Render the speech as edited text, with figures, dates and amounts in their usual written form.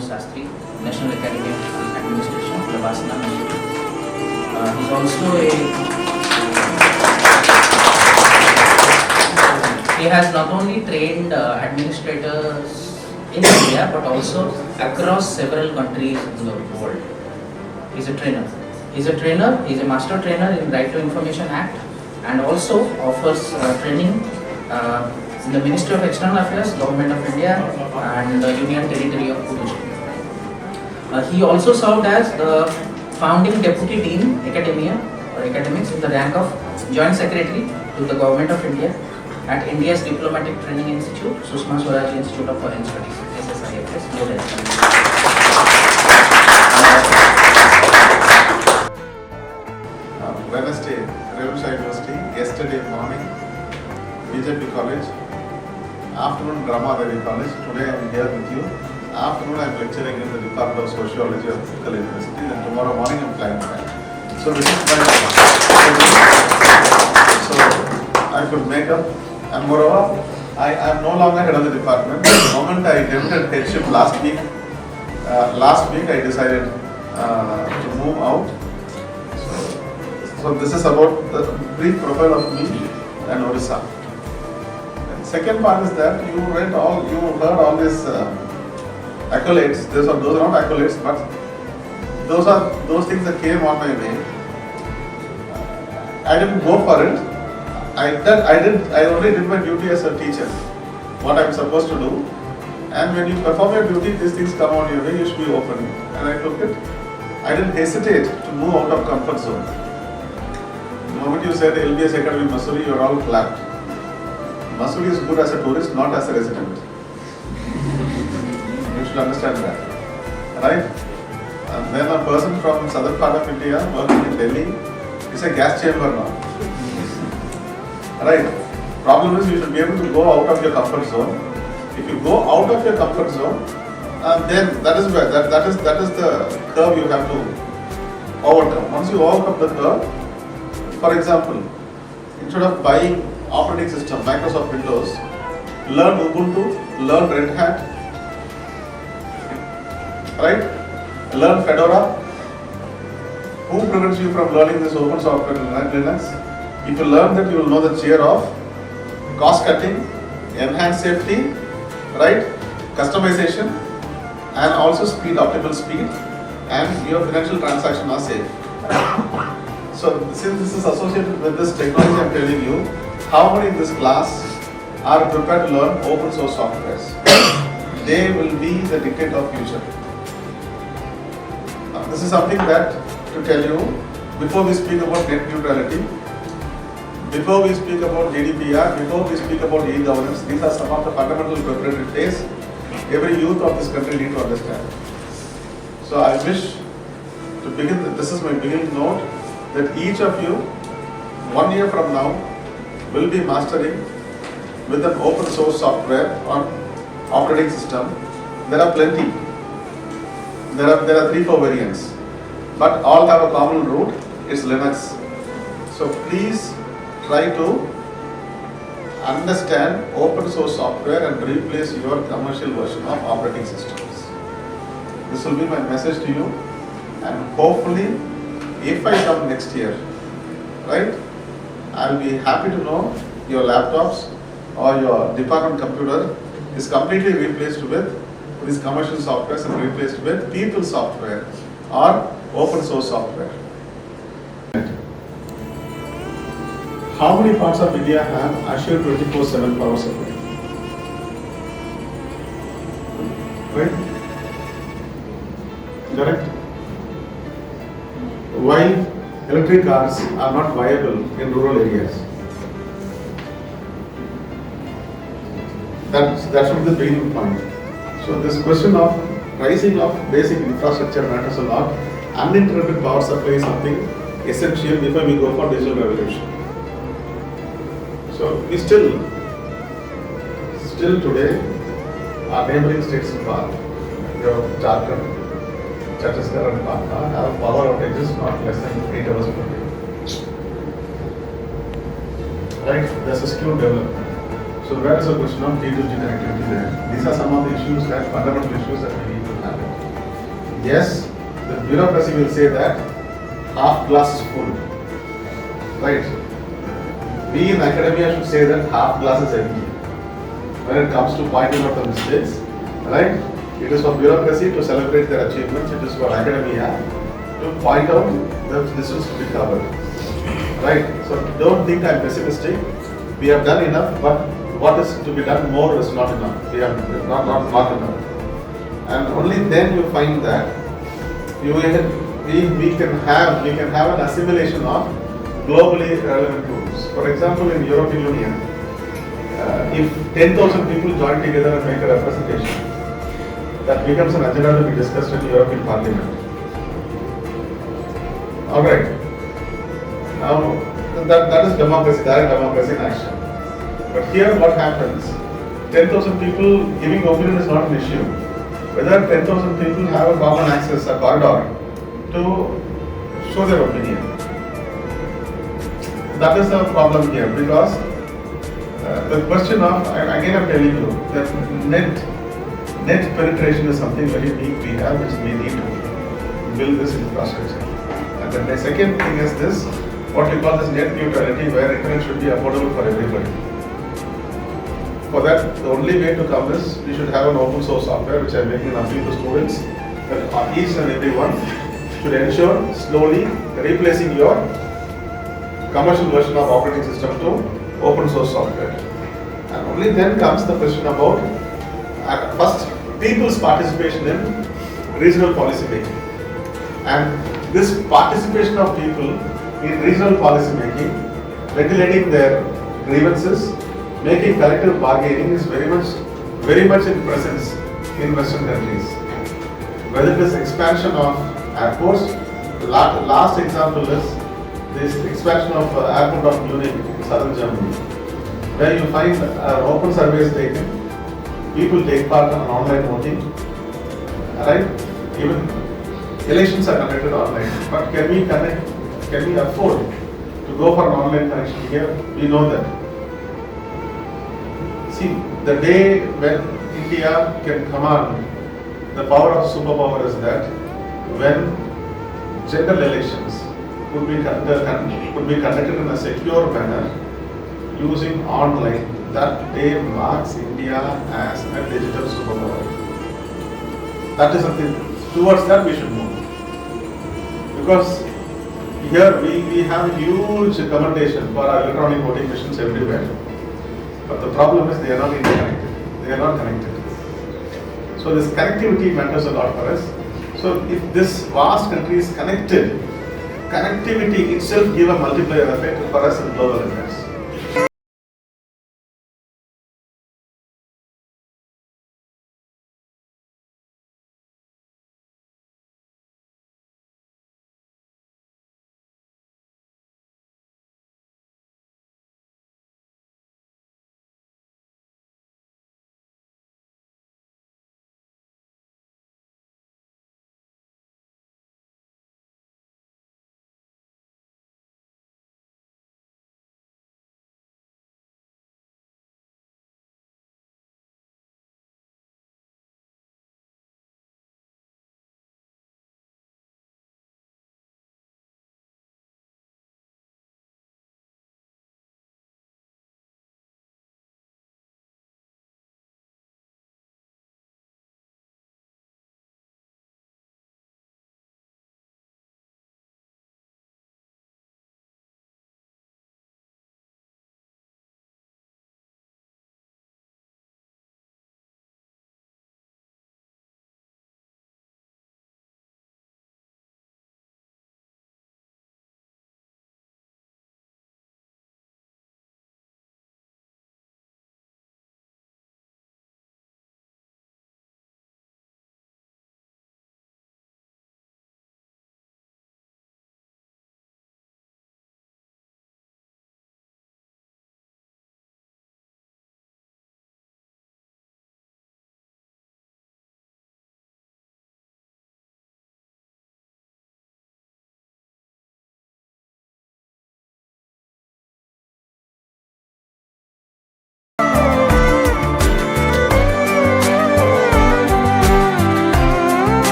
Shastri, National Academy of Administration, Labasana. He's also he has not only trained administrators in India but also across several countries in the world. He's a trainer. He's a master trainer in Right to Information Act and also offers training in the Ministry of External Affairs, Government of India and the Union Territory of Puducherry. He also served as the founding Deputy Dean Academia or Academics in the rank of Joint Secretary to the Government of India at India's Diplomatic Training Institute, Sushma Swaraj Institute of Foreign Studies, SSIFS. Wednesday, Revolution University, yesterday morning, BJP College, afternoon, Brahmadevi College, today I am here with you, afternoon I am lecturing in the Department of Sociology of Physical University, and tomorrow morning I am flying back. So this is my so I could make up, and moreover, I am no longer head of the department. The moment I attempted headship last week I decided to move out. So this is about the brief profile of me and Odisha. And second part is that you heard all these accolades. Those are not accolades, but those are those things that came on my way. I didn't go for it. I only did my duty as a teacher, what I'm supposed to do. And when you perform your duty, these things come on your way. You should be open. And I took it. I didn't hesitate to move out of comfort zone. The moment you said LBS Academy Mussoorie, you are all clapped. Mussoorie is good as a tourist, not as a resident. You should understand that. Right? And then a person from southern part of India working in Delhi is a gas chamber now. Right? Problem is you should be able to go out of your comfort zone. If you go out of your comfort zone, then that is where that is the curve you have to overcome. Once you overcome the curve, for example, instead of buying operating system, Microsoft Windows, learn Ubuntu, learn Red Hat, right? Learn Fedora. Who prevents you from learning this open software in Linux? If you learn that, you will know the cheer of cost cutting, enhanced safety, right? Customization, and also speed, optimal speed, and your financial transactions are safe. So since this is associated with this technology, I am telling you, how many in this class are prepared to learn open source softwares? They will be the dictate of future. This is something that to tell you before we speak about net neutrality, before we speak about GDPR, before we speak about e-governance. These are some of the fundamental preparatory phase every youth of this country need to understand. So I wish to begin, this is my beginning note, that each of you, 1 year from now, will be mastering with an open source software on operating system. There are plenty. There are 3-4 variants, but all have a common root. It's Linux. So please try to understand open source software and replace your commercial version of operating systems. This will be my message to you, and hopefully, if I come next year, right, I will be happy to know your laptops or your department computer is completely replaced with these commercial softwares and replaced with people software or open source software. How many parts of India have Azure 24/7 power supply? Right? Correct? Why electric cars are not viable in rural areas? That should be the beginning point. So this question of rising of basic infrastructure matters a lot. Uninterrupted power supply is something essential before we go for digital revolution. So we still today, our neighboring states in Bharat, Jharkhand, Chhattisgarh and Patna have power outages not less than 8 hours per day. Right? There's a skill development. So where is the question of T2G connectivity there? These are some of the issues that fundamental issues that we need to handle. Yes, the bureaucracy will say that half glass is full, right? We in academia should say that half glass is empty. When it comes to pointing out the mistakes, right? It is for bureaucracy to celebrate their achievements. It is for academia to point out that this is to be covered, right? So don't think I'm pessimistic. We have done enough, but what is to be done more is not enough. We have not enough. And only then you find that we can have an assimilation of globally relevant rules. For example, in European Union, if 10,000 people join together and make a representation, that becomes an agenda to be discussed in the European Parliament. All right. Now that is democracy, direct democracy in action. But here what happens, 10,000 people giving opinion is not an issue. Whether 10,000 people have a common access, a corridor to show their opinion. That is the problem here, because the question of, again I'm telling you, that net penetration is something very weak we have, which we need to build this infrastructure. And then the second thing is this, what we call this net neutrality, where internet should be affordable for everybody. For that, the only way to come is we should have an open source software, which I am making an appeal to students, that each and every one should ensure slowly replacing your commercial version of operating system to open source software. And only then comes the question about first people's participation in regional policy making. And this participation of people in regional policy making, regulating their grievances, making collective bargaining is very much in presence in Western countries. Whether it is expansion of airports, the last example is this expansion of airport of Munich in southern Germany, where you find open surveys taken, people take part in online voting, right? Even elections are conducted online. But can we afford to go for an online connection here? We know that. See, the day when India can command, the power of superpower is that when general elections could be conducted in a secure manner using online, that day marks India as a digital superpower. That is something, towards that we should move. Because here we have huge commendation for our electronic voting machines everywhere. But the problem is they are not interconnected. They are not connected. So this connectivity matters a lot for us. So if this vast country is connected, connectivity itself gives a multiplier effect for us in global impact.